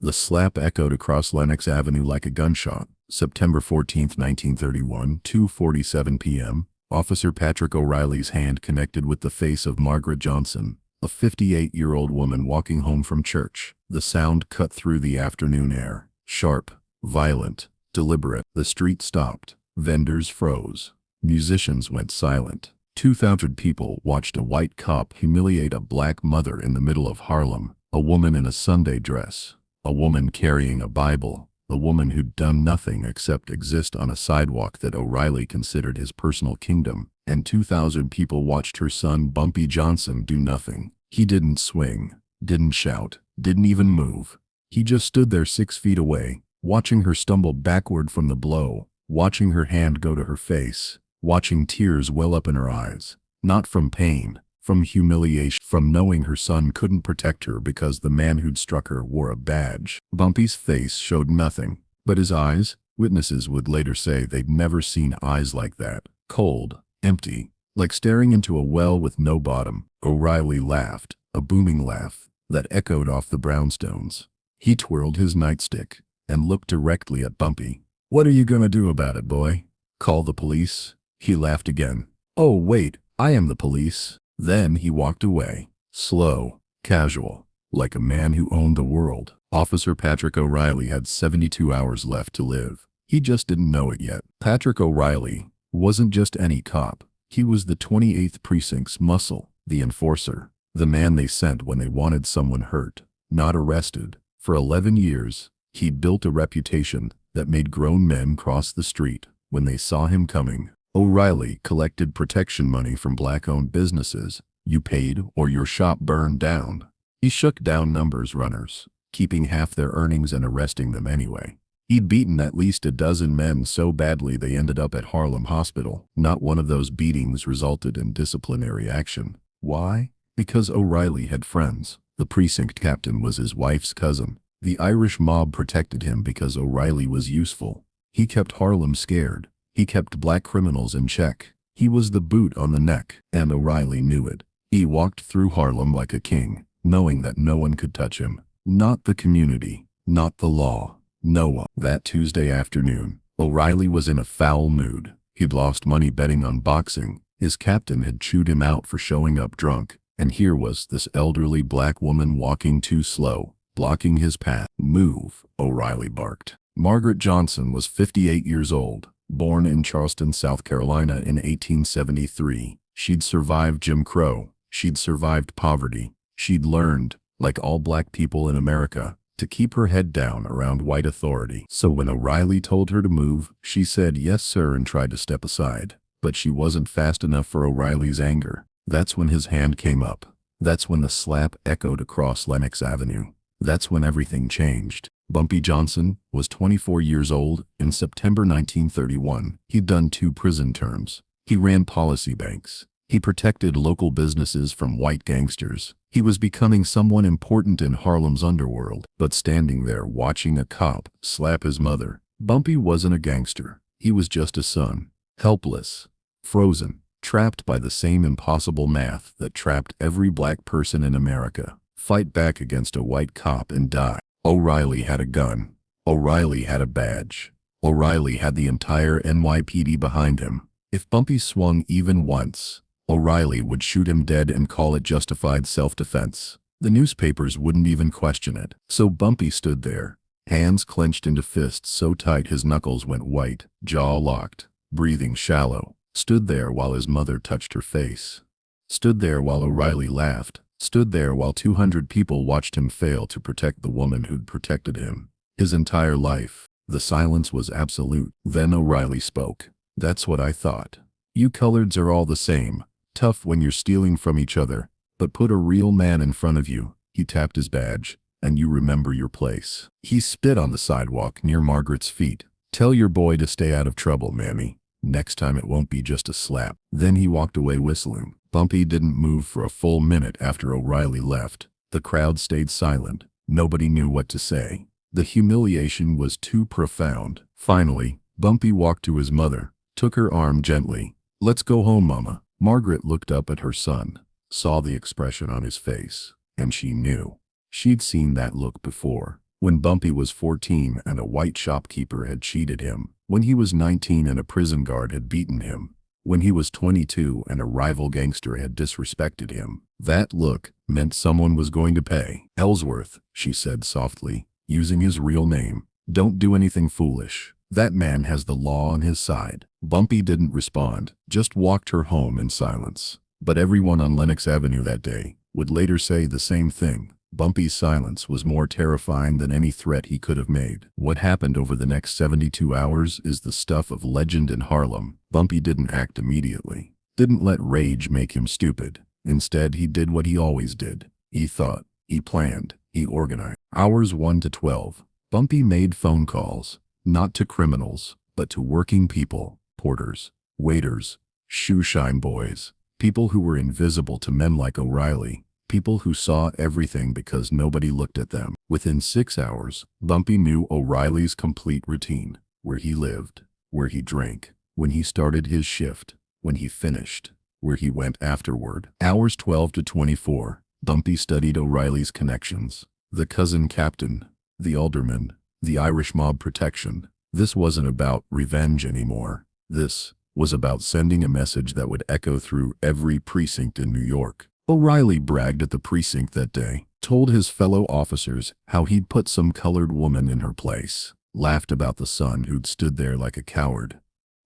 The slap echoed across Lennox Avenue like a gunshot. September 14, 1931, 2:47 p.m. Officer Patrick O'Reilly's hand connected with the face of Margaret Johnson, a 58-year-old woman walking home from church. The sound cut through the afternoon air. Sharp, violent, deliberate. The street stopped. Vendors froze. Musicians went silent. 2,000 people watched a white cop humiliate a black mother in the middle of Harlem, a woman in a Sunday dress, a woman carrying a Bible, a woman who'd done nothing except exist on a sidewalk that O'Reilly considered his personal kingdom, and 2,000 people watched her son Bumpy Johnson do nothing. He didn't swing, didn't shout, didn't even move. He just stood there 6 feet away, watching her stumble backward from the blow, watching her hand go to her face, watching tears well up in her eyes, not from pain, from humiliation, from knowing her son couldn't protect her because the man who'd struck her wore a badge. Bumpy's face showed nothing, but his eyes, witnesses would later say they'd never seen eyes like that. Cold, empty, like staring into a well with no bottom. O'Reilly laughed, a booming laugh that echoed off the brownstones. He twirled his nightstick and looked directly at Bumpy. "What are you gonna do about it, boy? Call the police?" He laughed again. "Oh, wait, I am the police." Then he walked away, slow, casual, like a man who owned the world. Officer Patrick O'Reilly had 72 hours left to live. He just didn't know it yet. Patrick O'Reilly wasn't just any cop. He was the 28th Precinct's muscle, the enforcer, the man they sent when they wanted someone hurt, not arrested. For 11 years, he'd built a reputation that made grown men cross the street when they saw him coming. O'Reilly collected protection money from black-owned businesses. You paid or your shop burned down. He shook down numbers runners, keeping half their earnings and arresting them anyway. He'd beaten at least a dozen men so badly they ended up at Harlem Hospital. Not one of those beatings resulted in disciplinary action. Why? Because O'Reilly had friends. The precinct captain was his wife's cousin. The Irish mob protected him because O'Reilly was useful. He kept Harlem scared. He kept black criminals in check. He was the boot on the neck, and O'Reilly knew it. He walked through Harlem like a king, knowing that no one could touch him. Not the community, not the law, no one. That Tuesday afternoon, O'Reilly was in a foul mood. He'd lost money betting on boxing. His captain had chewed him out for showing up drunk, and here was this elderly black woman walking too slow, blocking his path. "Move," O'Reilly barked. Margaret Johnson was 58 years old. Born in Charleston, South Carolina in 1873, she'd survived Jim Crow. She'd survived poverty. She'd learned, like all black people in America, to keep her head down around white authority. So when O'Reilly told her to move, she said yes sir and tried to step aside. But she wasn't fast enough for O'Reilly's anger. That's when his hand came up. That's when the slap echoed across Lennox Avenue. That's when everything changed. Bumpy Johnson was 24 years old in September 1931. He'd done 2 prison terms. He ran policy banks. He protected local businesses from white gangsters. He was becoming someone important in Harlem's underworld. But standing there watching a cop slap his mother, Bumpy wasn't a gangster. He was just a son. Helpless. Frozen. Trapped by the same impossible math that trapped every black person in America. Fight back against a white cop and die. O'Reilly had a gun. O'Reilly had a badge. O'Reilly had the entire NYPD behind him. If Bumpy swung even once, O'Reilly would shoot him dead and call it justified self-defense. The newspapers wouldn't even question it. So Bumpy stood there, hands clenched into fists so tight his knuckles went white, jaw locked, breathing shallow. Stood there while his mother touched her face. Stood there while O'Reilly laughed. Stood there while 200 people watched him fail to protect the woman who'd protected him. His entire life. The silence was absolute. Then O'Reilly spoke. "That's what I thought. You coloreds are all the same. Tough when you're stealing from each other. But put a real man in front of you," he tapped his badge, "and you remember your place." He spit on the sidewalk near Margaret's feet. "Tell your boy to stay out of trouble, Mammy. Next time it won't be just a slap." Then he walked away whistling. Bumpy didn't move for a full minute after O'Reilly left. The crowd stayed silent. Nobody knew what to say. The humiliation was too profound. Finally, Bumpy walked to his mother, took her arm gently. "Let's go home, Mama." Margaret looked up at her son, saw the expression on his face, and she knew. She'd seen that look before. When Bumpy was 14 and a white shopkeeper had cheated him. When he was 19 and a prison guard had beaten him. When he was 22 and a rival gangster had disrespected him. That look meant someone was going to pay. Ellsworth, she said softly, using his real name. Don't do anything foolish. That man has the law on his side. Bumpy didn't respond, just walked her home in silence. But everyone on Lennox Avenue that day would later say the same thing. Bumpy's silence was more terrifying than any threat he could have made. What happened over the next 72 hours is the stuff of legend in Harlem. Bumpy didn't act immediately. Didn't let rage make him stupid. Instead, he did what he always did. He thought, he planned, he organized. Hours 1 to 12. Bumpy made phone calls, not to criminals, but to working people, porters, waiters, shoeshine boys, people who were invisible to men like O'Reilly. People who saw everything because nobody looked at them. Within 6 hours, Bumpy knew O'Reilly's complete routine, where he lived, where he drank, when he started his shift, when he finished, where he went afterward. Hours 12 to 24, Bumpy studied O'Reilly's connections. The cousin captain, the alderman, the Irish mob protection. This wasn't about revenge anymore. This was about sending a message that would echo through every precinct in New York. O'Reilly bragged at the precinct that day, told his fellow officers how he'd put some colored woman in her place, laughed about the son who'd stood there like a coward.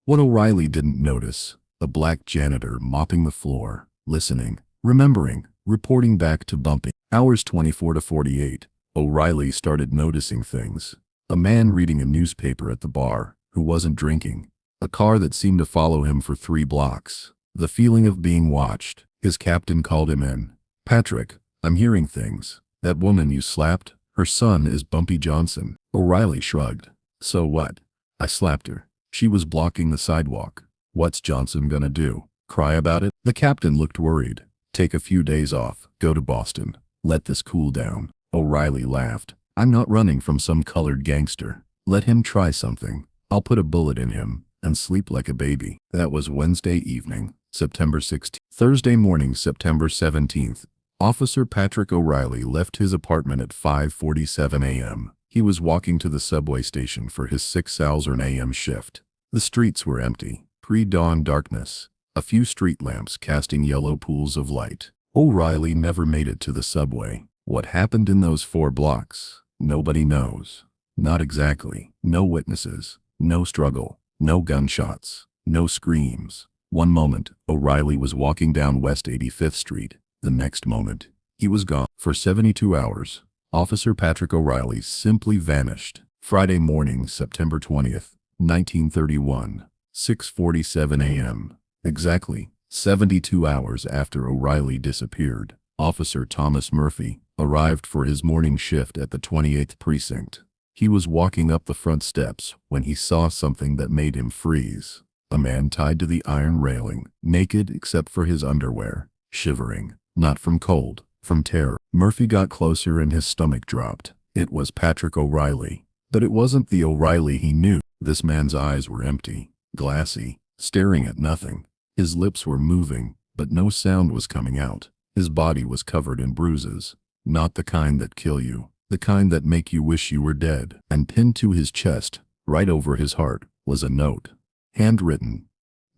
What O'Reilly didn't notice, a black janitor mopping the floor, listening, remembering, reporting back to Bumpy. Hours 24 to 48, O'Reilly started noticing things. A man reading a newspaper at the bar, who wasn't drinking. A car that seemed to follow him for 3 blocks. The feeling of being watched. His captain called him in. Patrick, I'm hearing things. That woman you slapped, her son is Bumpy Johnson. O'Reilly shrugged. So what? I slapped her. She was blocking the sidewalk. What's Johnson gonna do? Cry about it? The captain looked worried. Take a few days off. Go to Boston. Let this cool down. O'Reilly laughed. I'm not running from some colored gangster. Let him try something. I'll put a bullet in him and sleep like a baby. That was Wednesday evening, September 16th. Thursday morning, September 17th, Officer Patrick O'Reilly left his apartment at 5:47 a.m. He was walking to the subway station for his 6:00 a.m. shift. The streets were empty, pre-dawn darkness, a few street lamps casting yellow pools of light. O'Reilly never made it to the subway. What happened in those 4 blocks? Nobody knows. Not exactly. No witnesses, no struggle, no gunshots, no screams. One moment, O'Reilly was walking down West 85th Street. The next moment, he was gone. For 72 hours, Officer Patrick O'Reilly simply vanished. Friday morning, September 20th, 1931, 6:47 a.m. Exactly 72 hours after O'Reilly disappeared, Officer Thomas Murphy arrived for his morning shift at the 28th Precinct. He was walking up the front steps when he saw something that made him freeze. A man tied to the iron railing, naked except for his underwear, shivering, not from cold, from terror. Murphy got closer and his stomach dropped. It was Patrick O'Reilly. But it wasn't the O'Reilly he knew. This man's eyes were empty, glassy, staring at nothing. His lips were moving, but no sound was coming out. His body was covered in bruises. Not the kind that kill you, the kind that make you wish you were dead. And pinned to his chest, right over his heart, was a note. Handwritten.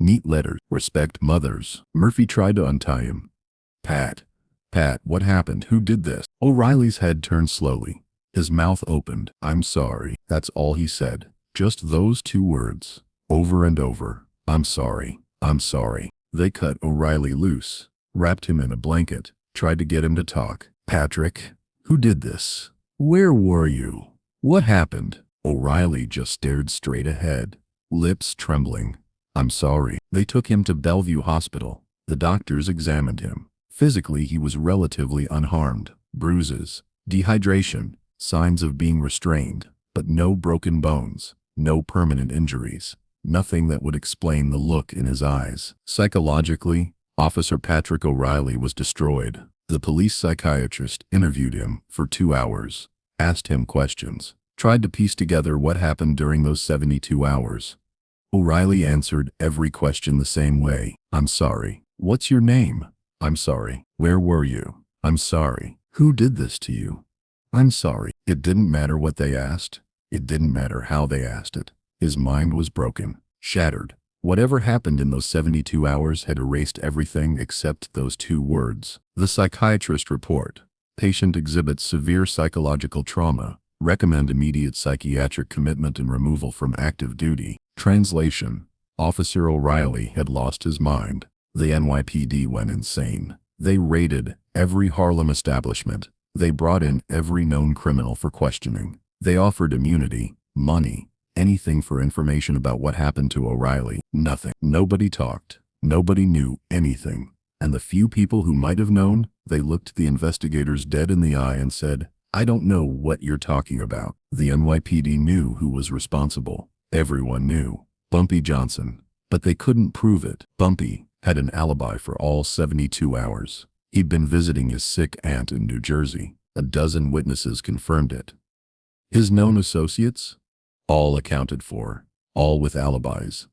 Neat letters. Respect mothers. Murphy tried to untie him. Pat, what happened? Who did this? O'Reilly's head turned slowly. His mouth opened. I'm sorry. That's all he said. Just those 2 words. Over and over. I'm sorry. I'm sorry. They cut O'Reilly loose, wrapped him in a blanket, tried to get him to talk. Patrick, who did this? Where were you? What happened? O'Reilly just stared straight ahead, lips trembling. I'm sorry. They took him to Bellevue Hospital. The doctors examined him. Physically, he was relatively unharmed. Bruises, dehydration, signs of being restrained, but no broken bones, no permanent injuries, nothing that would explain the look in his eyes. Psychologically, Officer Patrick O'Reilly was destroyed. The police psychiatrist interviewed him for 2 hours, asked him questions, tried to piece together what happened during those 72 hours. O'Reilly answered every question the same way. I'm sorry. What's your name? I'm sorry. Where were you? I'm sorry. Who did this to you? I'm sorry. It didn't matter what they asked. It didn't matter how they asked it. His mind was broken, shattered. Whatever happened in those 72 hours had erased everything except those two words. The psychiatrist report. Patient exhibits severe psychological trauma. Recommend immediate psychiatric commitment and removal from active duty. Translation. Officer O'Reilly had lost his mind. The NYPD went insane. They raided every Harlem establishment. They brought in every known criminal for questioning. They offered immunity, money, anything for information about what happened to O'Reilly. Nothing. Nobody talked. Nobody knew anything. And the few people who might have known, they looked the investigators dead in the eye and said, "I don't know what you're talking about." The NYPD knew who was responsible. Everyone knew. Bumpy Johnson. But they couldn't prove it. Bumpy had an alibi for all 72 hours. He'd been visiting his sick aunt in New Jersey. A dozen witnesses confirmed it. His known associates? All accounted for. All with alibis.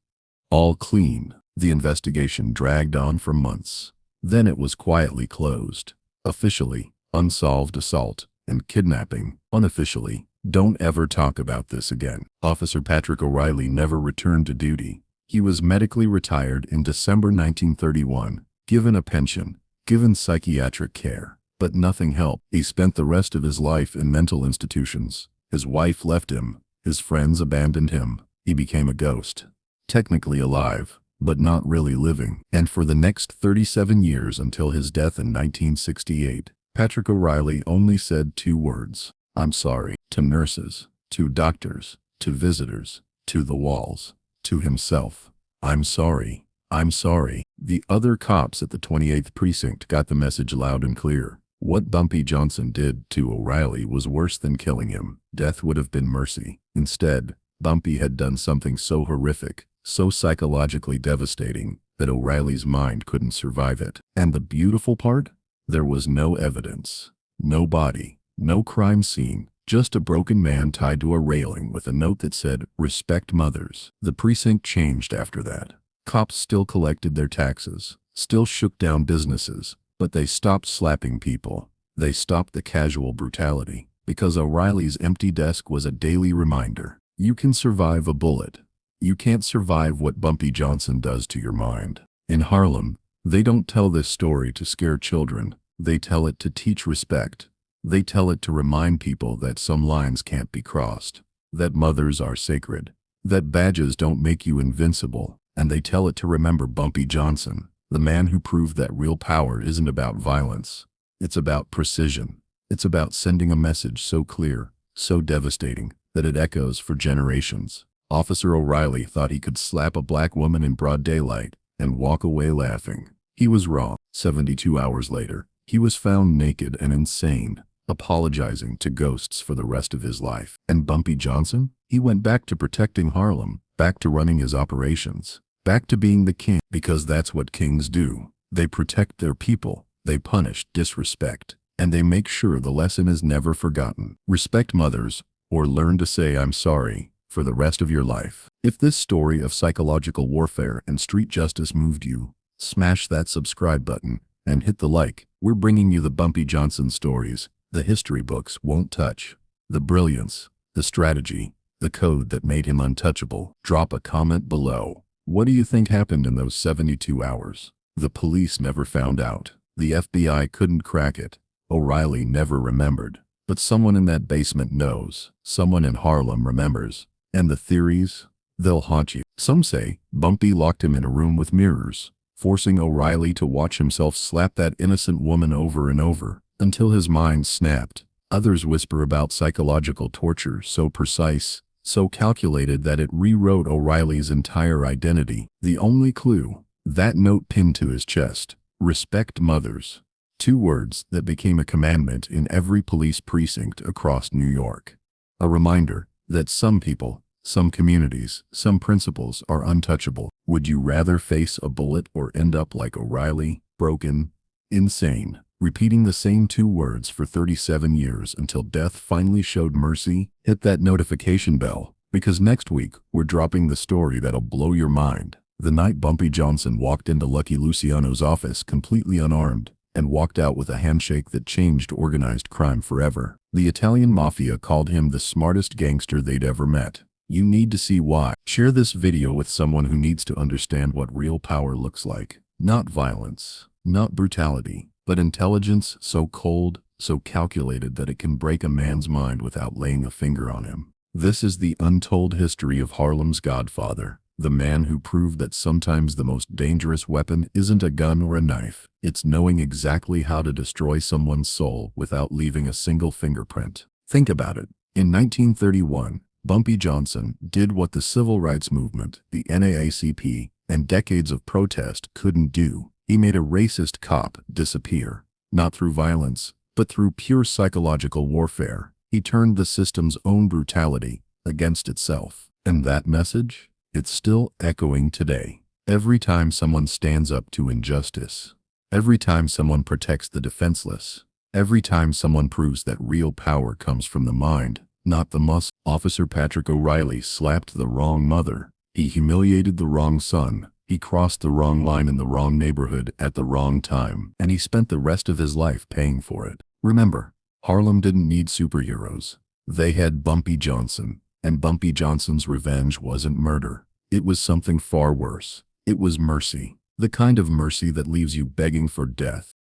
All clean. The investigation dragged on for months. Then it was quietly closed. Officially, unsolved assault and kidnapping. Unofficially, don't ever talk about this again. Officer Patrick O'Reilly never returned to duty. He was medically retired in December 1931, given a pension, given psychiatric care. But nothing helped. He spent the rest of his life in mental institutions. His wife left him. His friends abandoned him. He became a ghost. Technically alive, but not really living. And for the next 37 years until his death in 1968, Patrick O'Reilly only said two words: "I'm sorry," to nurses, to doctors, to visitors, to the walls, to himself. "I'm sorry. I'm sorry." The other cops at the 28th precinct got the message loud and clear. What Bumpy Johnson did to O'Reilly was worse than killing him. Death would have been mercy. Instead, Bumpy had done something so horrific, so psychologically devastating, that O'Reilly's mind couldn't survive it. And the beautiful part? There was no evidence. No body. No crime scene. Just a broken man tied to a railing with a note that said, "Respect mothers." The precinct changed after that. Cops still collected their taxes, still shook down businesses, but they stopped slapping people. They stopped the casual brutality, because O'Reilly's empty desk was a daily reminder. You can survive a bullet. You can't survive what Bumpy Johnson does to your mind. In Harlem, they don't tell this story to scare children. They tell it to teach respect. They tell it to remind people that some lines can't be crossed, that mothers are sacred, that badges don't make you invincible. And they tell it to remember Bumpy Johnson, the man who proved that real power isn't about violence. It's about precision. It's about sending a message so clear, so devastating, that it echoes for generations. Officer O'Reilly thought he could slap a black woman in broad daylight and walk away laughing. He was wrong. 72 hours later, he was found naked and insane, apologizing to ghosts for the rest of his life. And Bumpy Johnson? He went back to protecting Harlem, back to running his operations, back to being the king, because that's what kings do. They protect their people, they punish disrespect, and they make sure the lesson is never forgotten. Respect mothers, or learn to say "I'm sorry" for the rest of your life. If this story of psychological warfare and street justice moved you, smash that subscribe button and hit the like. We're bringing you the Bumpy Johnson stories the history books won't touch. The brilliance, the strategy, the code that made him untouchable. Drop a comment below. What do you think happened in those 72 hours? The police never found out. The FBI couldn't crack it. O'Reilly never remembered. But someone in that basement knows. Someone in Harlem remembers. And the theories? They'll haunt you. Some say Bumpy locked him in a room with mirrors, forcing O'Reilly to watch himself slap that innocent woman over and over, until his mind snapped. Others whisper about psychological torture so precise, so calculated that it rewrote O'Reilly's entire identity. The only clue, that note pinned to his chest: "Respect mothers." Two words that became a commandment in every police precinct across New York. A reminder that some people, some communities, some principles are untouchable. Would you rather face a bullet or end up like O'Reilly, broken, insane, repeating the same two words for 37 years until death finally showed mercy? Hit that notification bell, because next week we're dropping the story that'll blow your mind. The night Bumpy Johnson walked into Lucky Luciano's office completely unarmed, and walked out with a handshake that changed organized crime forever. The Italian mafia called him the smartest gangster they'd ever met. You need to see why. Share this video with someone who needs to understand what real power looks like. Not violence, not brutality, but intelligence so cold, so calculated that it can break a man's mind without laying a finger on him. This is the untold history of Harlem's godfather, the man who proved that sometimes the most dangerous weapon isn't a gun or a knife. It's knowing exactly how to destroy someone's soul without leaving a single fingerprint. Think about it. In 1931, Bumpy Johnson did what the civil rights movement, the NAACP, and decades of protest couldn't do. He made a racist cop disappear, not through violence, but through pure psychological warfare. He turned the system's own brutality against itself. And that message? It's still echoing today. Every time someone stands up to injustice, every time someone protects the defenseless, every time someone proves that real power comes from the mind, not the muscle. Officer Patrick O'Reilly slapped the wrong mother. He humiliated the wrong son. He crossed the wrong line in the wrong neighborhood at the wrong time. And he spent the rest of his life paying for it. Remember, Harlem didn't need superheroes. They had Bumpy Johnson. And Bumpy Johnson's revenge wasn't murder. It was something far worse. It was mercy. The kind of mercy that leaves you begging for death.